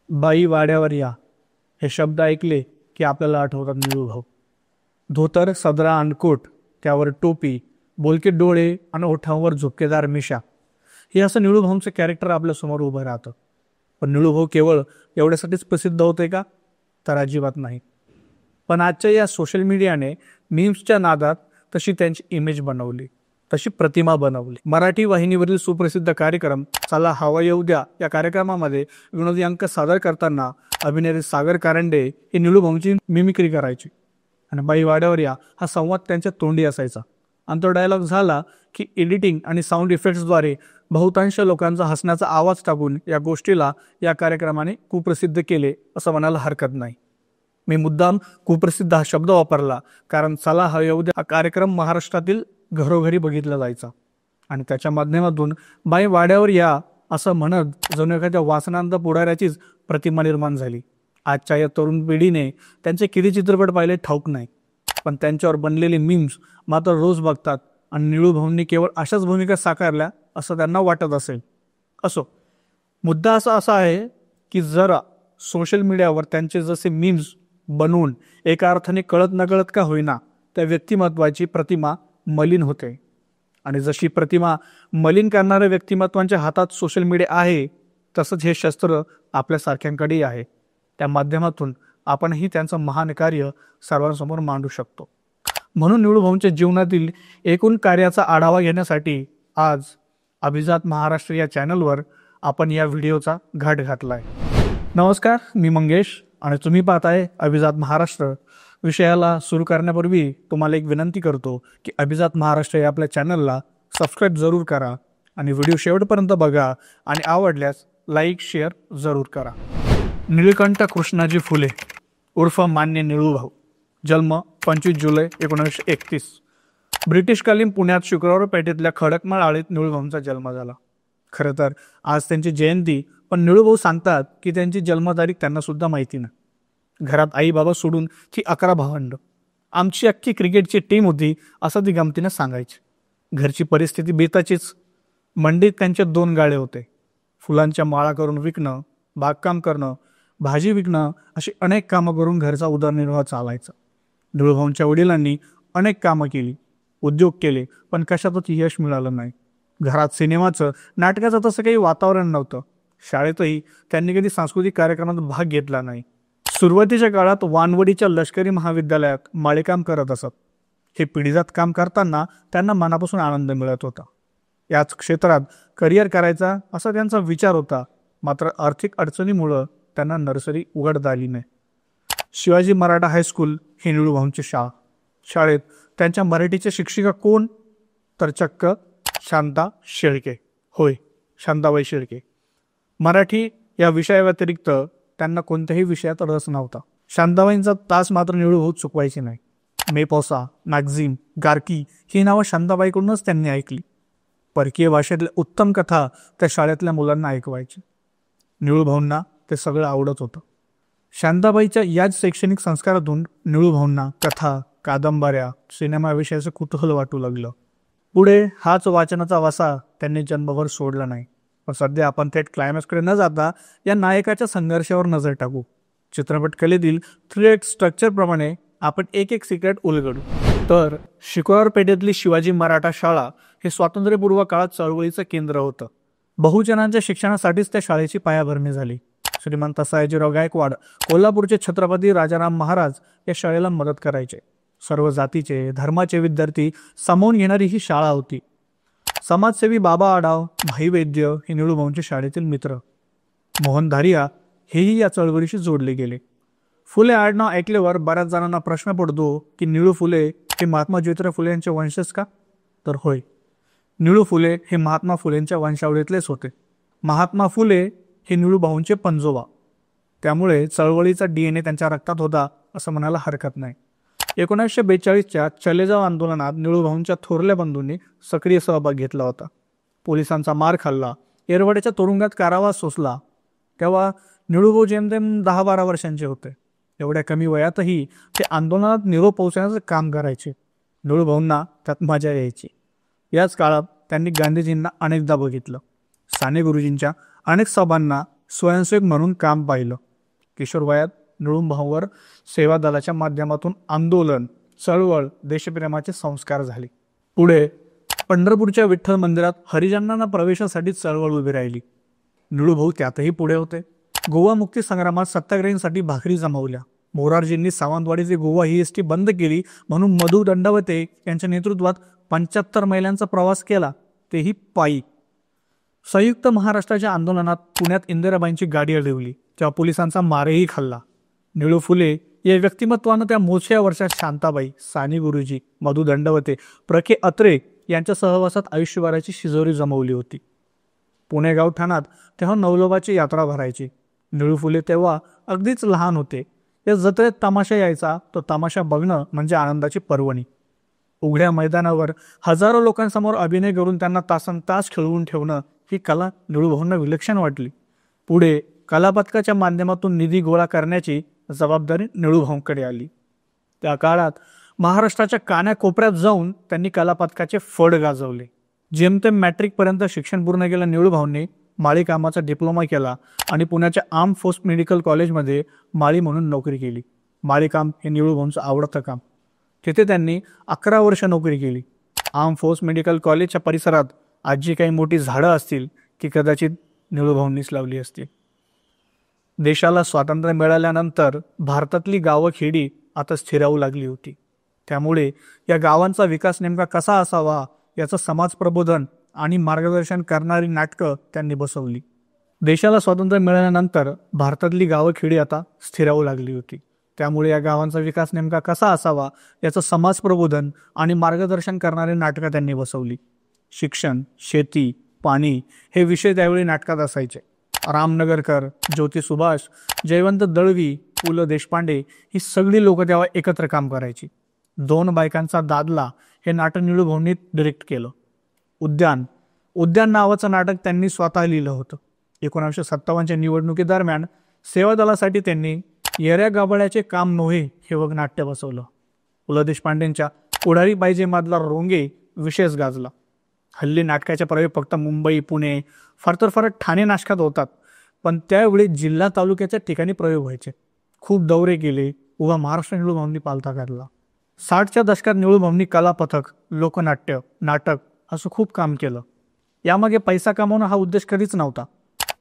बाई वाड्यावर या हे शब्द ऐकले की आपल्याला आठवतात निळूभाऊ. धोतर, सदरा आणि कोट, त्यावर टोपी, बोलके डोळे आणि ओठांवर झुपकेदार मिशा, हे असं निळूभाऊंचं कॅरेक्टर आपल्यासमोर उभं राहतं. पण निळूभाऊ केवळ एवढ्यासाठीच प्रसिद्ध होते का? तर अजिबात नाही. पण आजच्या या सोशल मीडियाने मीम्सच्या नादात तशी त्यांची इमेज बनवली, तशी प्रतिमा बनवली. मराठी वाहिनीवरील सुप्रसिद्ध कार्यक्रम चला हवा येऊ द्या या कार्यक्रमामध्ये विनोदी अंक सादर करताना अभिनेते सागर कारंडे हे निळूभाऊंची मिमिक्री करायची आणि बाई वाड्यावर या हा संवाद त्यांच्या तोंडी असायचा. आणि तो डायलॉग झाला की एडिटिंग आणि साऊंड इफेक्ट्सद्वारे बहुतांश लोकांचा हसण्याचा आवाज टाकून या गोष्टीला या कार्यक्रमाने कुप्रसिद्ध केले असं म्हणायला हरकत नाही. मी मुद्दाम कुप्रसिद्ध हा शब्द वापरला कारण चला हवा येऊ द्या हा कार्यक्रम महाराष्ट्रातील घरोघरी बघितला जायचा आणि त्याच्या माध्यमातून बाई वाड्यावर या असं म्हणत जणू एखाद्या वासनांत पुढाऱ्याचीच प्रतिमा निर्माण झाली. आजच्या या तरुण पिढीने त्यांचे किती चित्रपट पाहिले ठाऊक नाही, पण त्यांच्यावर बनलेले मीम्स मात्र रोज बघतात आणि निळूभाऊंनी केवळ अशाच भूमिका साकारल्या असं त्यांना वाटत असेल. असो, मुद्दा असा आहे की जरा सोशल मीडियावर त्यांचे जसे मीम्स बनवून एका अर्थाने कळत नकळत का होईना त्या व्यक्तिमत्वाची प्रतिमा मलिन होते. आणि जशी प्रतिमा मलिन करणाऱ्या व्यक्तिमत्वांच्या हातात सोशल मीडिया आहे, तसंच हे शस्त्र आपल्यासारख्यांकडेही आहे. त्या माध्यमातून आपणही त्यांचं महान कार्य सर्वांसमोर मांडू शकतो. म्हणून निळूभाऊंच्या जीवनातील एकूण कार्याचा आढावा घेण्यासाठी आज अभिजात महाराष्ट्र या चॅनलवर आपण या व्हिडिओचा घाट घातलाय. नमस्कार, मी मंगेश आणि तुम्ही पाहताय अभिजात महाराष्ट्र. विषयाला सुरू करण्यापूर्वी तुम्हाला एक विनंती करतो की अभिजात महाराष्ट्र या आपल्या चॅनलला सबस्क्राईब जरूर करा आणि व्हिडिओ शेवटपर्यंत बघा आणि आवडल्यास लाईक शेअर जरूर करा. निळकंठ कृष्णाजी फुले उर्फ मान्य निळूभाऊ, जन्म 25 जुलै 1931. ब्रिटिशकालीन पुण्यात शुक्रवार पेठेतल्या खडकमाळ आळीत निळूभाऊंचा जन्म झाला. खरं तर आज त्यांची जयंती, पण निळूभाऊ सांगतात की त्यांची जन्मतारीख त्यांना सुद्धा माहिती नाही. घरात आई बाबा सोडून ती 11 भावंड. आमची अख्खी क्रिकेटची टीम होती असं ती गमतीनं सांगायची. घरची परिस्थिती बेताचीच. मंडीत त्यांचे 2 गाळे होते. फुलांच्या माळा करून विकणं, बागकाम करणं, भाजी विकणं अशी अनेक कामं करून घरचा उदरनिर्वाह चालायचा. निळूभाऊंच्या वडिलांनी अनेक कामं केली, उद्योग केले, पण कशातच यश मिळालं नाही. घरात सिनेमाचं, नाटकाचं तसं काही वातावरण नव्हतं. शाळेतही त्यांनी कधी सांस्कृतिक कार्यक्रमात भाग घेतला नाही. सुरुवातीच्या काळात वानवडीच्या लष्करी महाविद्यालयात माळेकाम करत असत. हे पिढीजात काम करताना त्यांना मनापासून आनंद मिळत होता. याच क्षेत्रात करिअर करायचा असा त्यांचा विचार होता. मात्र आर्थिक अडचणीमुळं त्यांना नर्सरी उघडता आली नाही. शिवाजी मराठा हायस्कूल ही निळूभाऊंची शाळा. शाळेत त्यांच्या मराठीच्या शिक्षिका कोण? तर चक्क शांता शेळके. होय, शांताबाई शेळके. मराठी या विषयाव्यतिरिक्त त्यांना कोणत्याही विषयात रस नव्हता. शांताबाईंचा तास मात्र निळूभाऊ चुकवायची नाही. मेपोसा, मॅगझिन, गार्की ही नावं शांताबाईकडूनच त्यांनी ऐकली. परकीय भाषेतल्या उत्तम कथा त्या शाळेतल्या मुलांना ऐकवायची. निळूभाऊंना ते सगळं आवडत होतं. शांताबाईच्या याच शैक्षणिक संस्कारातून निळूभाऊंना कथा, कादंबऱ्या, सिनेमाविषयाचं कुतूहल वाटू लागलं. पुढे हाच वाचनाचा वसा त्यांनी जन्मभर सोडला नाही. पण सध्या आपण थेट क्लायमॅक्सकडे न जाता या नायकाच्या संघर्षावर नजर टाकू. चित्रपट कलेतील 3 स्ट्रक्चरप्रमाणे आपण एक सिक्रेट उलगडू. तर शुक्रवार पेठेतली शिवाजी मराठा शाळा हे स्वातंत्र्यपूर्व काळात चळवळीचं केंद्र होतं. बहुजनांच्या शिक्षणासाठीच त्या शाळेची पायाभरणी झाली. श्रीमंत सयाजीराव गायकवाड, कोल्हापूरचे छत्रपती राजाराम महाराज या शाळेला मदत करायचे. सर्व जातीचे, धर्माचे विद्यार्थी सामावून घेणारी ही शाळा होती. समाजसेवी बाबा आढाव, भाई वैद्य हे निळूभाऊंचे शाळेतील मित्र. मोहन धारिया हेही या चळवळीशी जोडले गेले. फुले आडनाव ऐकल्यावर बऱ्याच जणांना प्रश्न पडतो की निळू फुले हे महात्मा ज्योतिराव फुले यांचे वंशज का? तर होय, निळू फुले हे महात्मा फुलेंच्या वंशावळीतलेच होते. महात्मा फुले हे निळूभाऊंचे पंजोबा. त्यामुळे चळवळीचा DNA त्यांच्या रक्तात होता असं म्हणायला हरकत नाही. 1942च्या चले जाव आंदोलनात निळूभाऊंच्या थोरल्या बंधूंनी सक्रिय सहभाग घेतला होता. पोलिसांचा मार खाल्ला, येरवड्याच्या तुरुंगात कारावास सोसला. तेव्हा निळूभाऊ जेमतेम 10-12 वर्षांचे होते. एवढ्या कमी वयातही ते आंदोलनात निरोप पोहोचण्याचं काम करायचे. निळूभाऊंना त्यात मजा यायची. याच काळात त्यांनी गांधीजींना अनेकदा बघितलं. साने गुरुजींच्या अनेक सभांना स्वयंसेवक म्हणून काम पाहिलं. किशोरवयात निळूभाऊंवर सेवा दलाच्या माध्यमातून आंदोलन, चळवळ, देशप्रेमाचे संस्कार झाले. पुढे पंढरपूरच्या विठ्ठल मंदिरात हरिजनांना प्रवेशासाठी चळवळ उभी राहिली. निळूभाऊ त्यातही पुढे होते. गोवा मुक्ती संग्रामात सत्याग्रहींसाठी भाकरी जमवल्या. मोरारजींनी सावंतवाडी ते गोवा ही एसटी बंद केली म्हणून मधु दंडवते यांच्या नेतृत्वात 75 मैलांचा प्रवास केला, तेही पायी. संयुक्त महाराष्ट्राच्या आंदोलनात पुण्यात इंदिराबाईंची गाडी अडवली, तेव्हा पोलिसांचा मारही खाल्ला. निळू फुले या व्यक्तिमत्वानं त्या मोजक्या वर्षात शांताबाई, साने गुरुजी, मधु दंडवते, प्र.के. अत्रे यांच्या सहवासात आयुष्यभराची शिजोरी जमवली होती. पुणे गावठाणात तेव्हा नवलोबाची यात्रा भरायची. निळू फुले तेव्हा अगदीच लहान होते. या जत्रेत तमाशा यायचा, तो तमाशा बघणं म्हणजे आनंदाची पर्वणी. उघड्या मैदानावर हजारो लोकांसमोर अभिनय करून त्यांना तासनतास खेळवून ठेवणं ही कला निळूभाऊंना विलक्षण वाटली. पुढे कला पथकाच्या माध्यमातून निधी गोळा करण्याची जबाबदारी निळूभाऊंकडे आली. त्या काळात महाराष्ट्राच्या कानाकोपऱ्यात जाऊन त्यांनी कला पथकाचे फड गाजवले. जेमतेम मॅट्रिकपर्यंत शिक्षण पूर्ण केलं निळूभाऊंनी. माळी कामाचा डिप्लोमा केला आणि पुण्याच्या आर्म फोर्स मेडिकल कॉलेजमध्ये माळी म्हणून नोकरी केली. माळी काम हे निळूभाऊंचं आवडतं काम. तिथे त्यांनी 11 वर्ष नोकरी केली. आर्म फोर्स मेडिकल कॉलेजच्या परिसरात आज जी काही मोठी झाडं असतील ती कदाचित निळूभाऊंनीच लावली असतील. देशाला स्वातंत्र्य मिळाल्यानंतर भारतातली गावं खेडी आता स्थिरावू लागली होती. त्यामुळे या गावांचा विकास नेमका कसा असावा याचं समाज प्रबोधन आणि मार्गदर्शन करणारी नाटकं त्यांनी बसवली. देशाला स्वातंत्र्य मिळाल्यानंतर भारतातली गावं खेडी आता स्थिरावू लागली होती. त्यामुळे या गावांचा विकास नेमका कसा असावा याचं समाज प्रबोधन आणि मार्गदर्शन करणारी नाटकं त्यांनी बसवली. शिक्षण, शेती, पाणी हे विषय त्यावेळी नाटकात असायचे. रामनगरकर, ज्योती सुभाष, जयवंत दळवी, पु ल देशपांडे ही सगळी लोक तेव्हा एकत्र काम करायची. 2 बायकांचा दादला हे नाटक निळूभाऊंनी डिरेक्ट केलं. उद्यान नावाचं नाटक त्यांनी स्वतः लिहिलं होतं. 1957च्या निवडणुकीदरम्यान सेवा दलासाठी त्यांनी येऱ्या गाबळ्याचे काम नव्हे हे वग नाट्य बसवलं. पु ल देशपांडेंच्या पुढारी पाहिजे मधला रोंगे विशेष गाजला. हल्ली नाटकाचे प्रयोग फक्त मुंबई, पुणे, फार तर फार ठाणे नाशकात होतात, पण त्यावेळी जिल्हा तालुक्याच्या ठिकाणी प्रयोग व्हायचे. खूप दौरे केले. उभा महाराष्ट्र निळूभाऊंनी पालथा काढला. 60च्या दशकात निळूभाऊंनी कला पथक, लोकनाट्य, नाटक असं खूप काम केलं. यामागे पैसा कमावणं हा उद्देश कधीच नव्हता.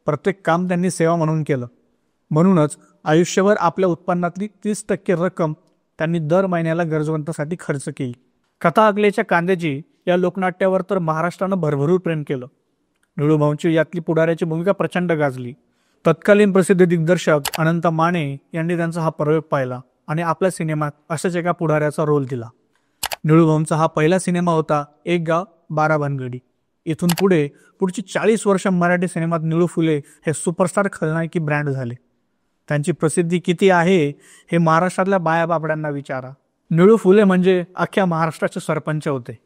प्रत्येक काम त्यांनी सेवा म्हणून केलं. म्हणूनच आयुष्यभर आपल्या उत्पन्नातली 30% रक्कम त्यांनी दर महिन्याला गरजवंतासाठी खर्च केली. कथा अकलेच्या कांद्याची या लोकनाट्यावर तर महाराष्ट्रानं भरभरून प्रेम केलं. निळूभाऊंची यातली पुढाऱ्याची भूमिका प्रचंड गाजली. तत्कालीन प्रसिद्ध दिग्दर्शक अनंत माने यांनी त्यांचा हा प्रयोग पाहिला आणि आपल्या सिनेमात अशाच एका पुढाऱ्याचा रोल दिला. निळूभाऊंचा हा पहिला सिनेमा होता एक गाव 12 भानगडी. इथून पुढची 40 वर्ष मराठी सिनेमात निळू फुले हे सुपरस्टार खलनायकी ब्रँड झाले. त्यांची प्रसिद्धी किती आहे हे महाराष्ट्रातल्या बायाबापड्यांना विचारा. निळू फुले म्हणजे अख्ख्या महाराष्ट्राचे सरपंच होते.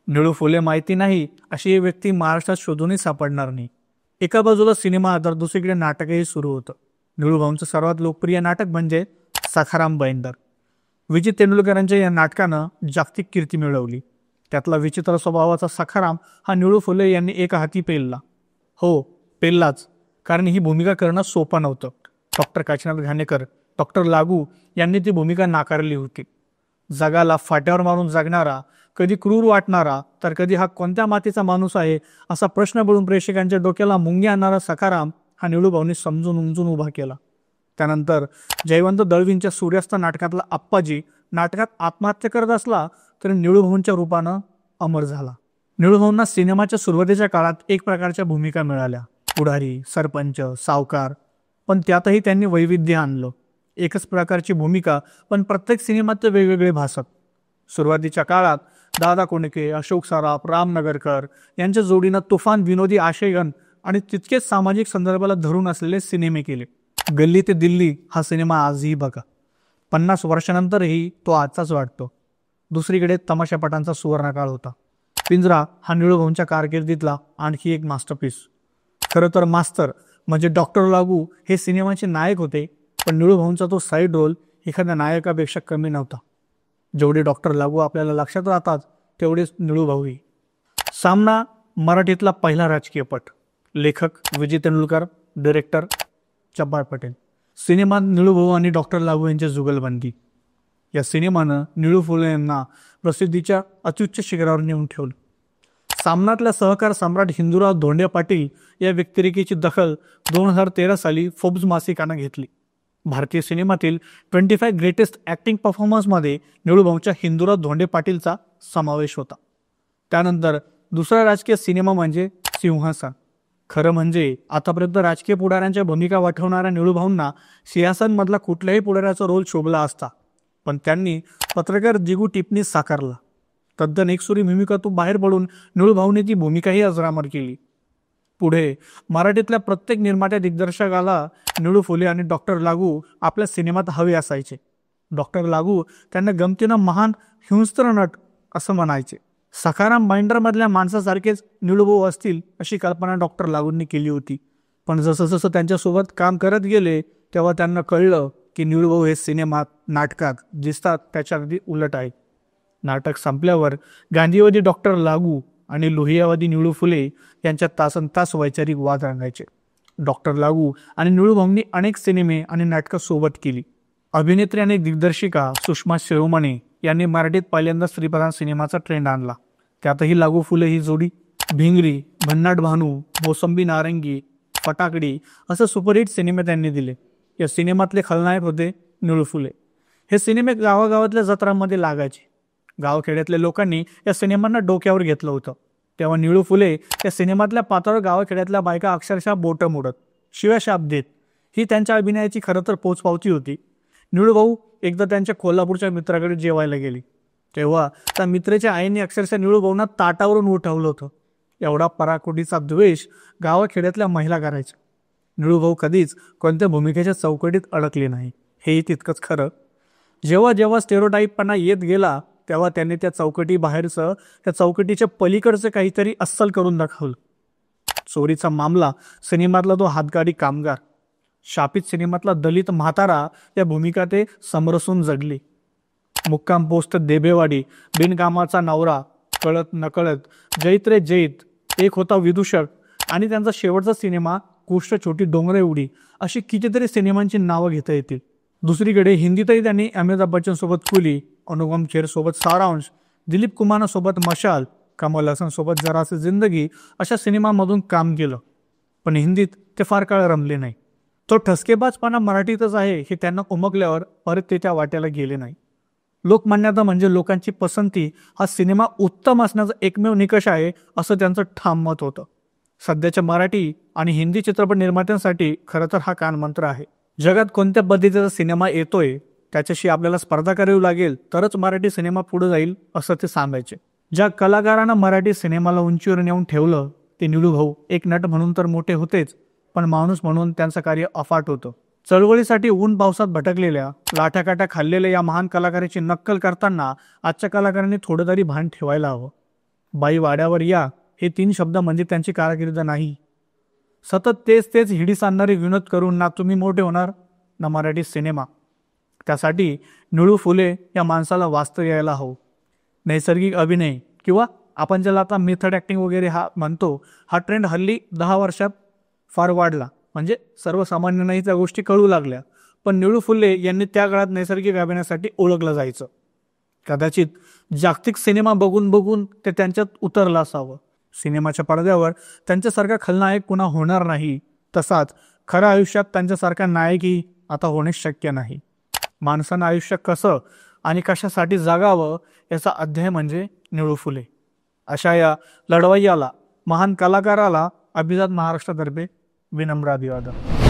निळू फुले माहिती नाही अशी ही व्यक्ती महाराष्ट्रात शोधूनही सापडणार नाही. एका बाजूला सिनेमा तर दुसरीकडे नाटकही सुरू होतं. निळूभाऊंचं सर्वात लोकप्रिय नाटक म्हणजे सखाराम बैंदर. विजय तेंडुलकरांच्या या नाटकानं जागतिक कीर्ती मिळवली. त्यातला विचित्र स्वभावाचा सखाराम हा निळू फुले यांनी एका हाती पेलला. हो, पेललाच, कारण ही भूमिका करणं सोपं नव्हतं. डॉक्टर काशीनाथ घाणेकर, डॉक्टर लागू यांनी ती भूमिका नाकारली होती. जगाला फाट्यावर मारून जगणारा, कधी क्रूर वाटणारा तर कधी हा कोणत्या मातीचा माणूस आहे असा प्रश्न पडून प्रेक्षकांच्या डोक्याला मुंगी आणणारा सखाराम हा निळूभाऊंनी समजून उमजून उभा केला. त्यानंतर जयवंत दळवींच्या सूर्यास्त नाटकातला आप्पाजी नाटकात आत्महत्या करत असला तरी निळूभाऊंच्या रूपानं अमर झाला. निळूभाऊंना सिनेमाच्या सुरुवातीच्या काळात एक प्रकारच्या भूमिका मिळाल्या, पुढारी, सरपंच, सावकार, पण त्यातही त्यांनी वैविध्य आणलं. एकच प्रकारची भूमिका पण प्रत्येक सिनेमात ते वेगवेगळे भासत. सुरुवातीच्या काळात दादा कोंडके, अशोक सराफ, रामनगरकर यांच्या जोडीनं तुफान विनोदी आशयगण आणि तितकेच सामाजिक संदर्भाला धरून असलेले सिनेमे केले. गल्ली ते दिल्ली हा सिनेमा आजही बघा. 50 वर्षानंतरही तो आजचाच वाटतो. दुसरीकडे तमाशापटांचा सुवर्णकाळ होता. पिंजरा हा निळूभाऊंच्या कारकिर्दीतला आणखी एक मास्टरपीस. खरं तर मास्तर म्हणजे डॉक्टर लागू हे सिनेमाचे नायक होते, पण निळूभाऊंचा तो साईड रोल एखाद्या नायकापेक्षा कमी नव्हता. जेवढे डॉक्टर लागू आपल्याला लक्षात राहतात तेवढेच निळूभाऊही. सामना मराठीतला पहिला राजकीय पट. लेखक विजय तेंडुलकर, डायरेक्टर चब्बाळ पटेल. सिनेमात निळूभाऊ आणि डॉक्टर लागू यांची जुगलबंदी. या सिनेमानं निळू फुले यांना प्रसिद्धीच्या अत्युच्च शिखरावर नेऊन ठेवलं. सामनातल्या सहकार सम्राट हिंदूराव धोंडे पाटील या व्यक्तिरेखेची दखल 2013 साली फोर्ब्स मासिकानं घेतली. भारतीय सिनेमातील 25 ग्रेटेस्ट ॲक्टिंग परफॉर्मन्समध्ये निळूभाऊंच्या हिंदूराव धोंडे पाटीलचा समावेश होता. त्यानंतर दुसरा राजकीय सिनेमा म्हणजे सिंहासन. खरं म्हणजे आतापर्यंत राजकीय पुढाऱ्यांच्या भूमिका वठवणाऱ्या निळूभाऊंना सिंहासनमधला कुठल्याही पुढाऱ्याचा रोल शोभला असता, पण त्यांनी पत्रकार जिगू टिपणीस साकारला. तद्दन एकसुरी भूमिकातून बाहेर पडून निळूभाऊने ती भूमिकाही अजरामर केली. पुढे मराठीतल्या प्रत्येक निर्मात्या दिग्दर्शकाला निळू फुले आणि डॉक्टर लागू आपल्या सिनेमात हवे असायचे. डॉक्टर लागू त्यांना गमतीनं महान हिंस्त्र नट असं म्हणायचे. सखाराम बाइंडरमधल्या माणसासारखेच निळूभाऊ असतील अशी कल्पना डॉक्टर लागूंनी केली होती. पण जसं जसं त्यांच्यासोबत काम करत गेले तेव्हा त्यांना कळलं की निळूभाऊ हे सिनेमात नाटकात दिसतात त्याच्या अगदी उलट आहे. नाटक संपल्यावर गांधीवादी डॉक्टर लागू आणि लोहियावादी निळू फुले यांच्यात तासनतास वैचारिक वाद रंगायचे. डॉक्टर लागू आणि निळूभाऊंनी अनेक सिनेमे आणि नाटकं सोबत केली. अभिनेत्री आणि दिग्दर्शिका सुषमा शिरोमणे यांनी मराठीत पहिल्यांदा स्त्रीप्रधान सिनेमाचा ट्रेंड आणला. त्यातही लागू फुले ही जोडी भिंगरी, भन्नाट भानू, मोसंबी नारंगी, फटाकडी असं सुपरहिट सिनेमे त्यांनी दिले. या सिनेमातले खलनायक होते निळू फुले. हे सिनेमे गावागावातल्या जत्रांमध्ये लागायचे. गावखेड्यातल्या लोकांनी या सिनेमांना डोक्यावर घेतलं होतं. तेव्हा निळू फुले या सिनेमातल्या पात्रावर गावखेड्यातल्या बायका अक्षरशः बोटं मोडत, शिव्या शाप देत. ही त्यांच्या अभिनयाची खरं तर पोचपावती होती. निळूभाऊ एकदा त्यांच्या कोल्हापूरच्या मित्राकडे जेवायला गेली. तेव्हा त्या मित्राच्या आईने अक्षरशः निळूभाऊंना ताटावरून उठवलं होतं. एवढा पराकोटीचा द्वेष गावाखेड्यातल्या महिला करायच्या. निळूभाऊ कधीच कोणत्या भूमिकेच्या चौकटीत अडकले नाही, हेही तितकंच खरं. जेव्हा जेव्हा स्टेरियोटाईपपणा येत गेला तेव्हा त्यांनी त्या चौकटी बाहेरचं, त्या चौकटीच्या पलीकडचं काहीतरी अस्सल करून दाखवलं. चोरीचा मामला सिनेमातला तो हातगाडी कामगार, शापित सिनेमातला दलित म्हातारा या भूमिका ते समरसून जगले. मुक्काम पोस्ट देबेवाडी, बिनकामाचा नवरा, कळत नकळत, जैत रे जैत, एक होता विदूषक आणि त्यांचा शेवटचा सिनेमा गोष्ट छोटी डोंगरे उडी अशी कितीतरी सिनेमांची नावं घेता येतील. दुसरीकडे हिंदीतही त्यांनी अमिताभ बच्चन सोबत कुली, अनुपम खेर सोबत सारांश, दिलीप कुमार सोबत मशाल, कमल हसन सोबत जरा सी जिंदगी अशा सिनेमांमधून काम केलं. पण हिंदीत ते फार काळ रमले नाही. तो ठसकेबाजपणा मराठीतच आहे हे त्यांना उमगल्यावर परत ते त्या वाट्याला गेले नाही. लोकमान्यता म्हणजे लोकांची पसंती हा सिनेमा उत्तम असण्याचा एकमेव निकष आहे असं त्यांचं ठाम मत होतं. सध्याच्या मराठी आणि हिंदी चित्रपट निर्मात्यांसाठी खरं तर हा कानमंत्र आहे. जगात कोणत्या पद्धतीचा सिनेमा येतोय त्याच्याशी आपल्याला स्पर्धा करावी लागेल तरच मराठी सिनेमा पुढे जाईल असं ते सांगायचे. ज्या कलाकारांना मराठी सिनेमाला उंचीवर नेऊन ठेवलं ते निळूभाऊ एक नट म्हणून तर मोठे होतेच, पण माणूस म्हणून त्यांचं कार्य अफाट होतं. चळवळीसाठी ऊन पावसात भटकलेल्या, लाठाकाठा खाल्लेल्या या महान कलाकाराची नक्कल करताना आजच्या कलाकारांनी थोडं तरी भान ठेवायला हवं. बाई वाड्यावर या हे 3 शब्द म्हणजे त्यांची कारकीर्द नाही. सतत तेच तेच हिडी सांगणारे विनोद करून ना तुम्ही मोठे होणार ना मराठी सिनेमा. त्यासाठी निळू फुले या माणसाला वास्तव यायला हवं. नैसर्गिक अभिनय किंवा आपण ज्याला आता मेथड ॲक्टिंग वगैरे हा म्हणतो, हा ट्रेंड हल्ली 10 वर्षात फार वाढला. म्हणजे सर्वसामान्यांनाही त्या गोष्टी कळू लागल्या. पण निळू फुले यांनी त्या काळात नैसर्गिक अभिनयासाठी ओळखलं जायचं. कदाचित जागतिक सिनेमा बघून बघून ते त्यांच्यात उतरलं असावं. सिनेमाच्या पडद्यावर त्यांच्यासारखा खलनायक पुन्हा होणार नाही, तसाच खऱ्या आयुष्यात त्यांच्यासारखा नायकही आता होणे शक्य नाही. माणसानं आयुष्य कसं आणि कशासाठी जगावं याचा अध्याय म्हणजे निळू फुले. अशा या लढवय्याला, महान कलाकाराला अभिजात महाराष्ट्रातर्फे विनम्र अभिवादन.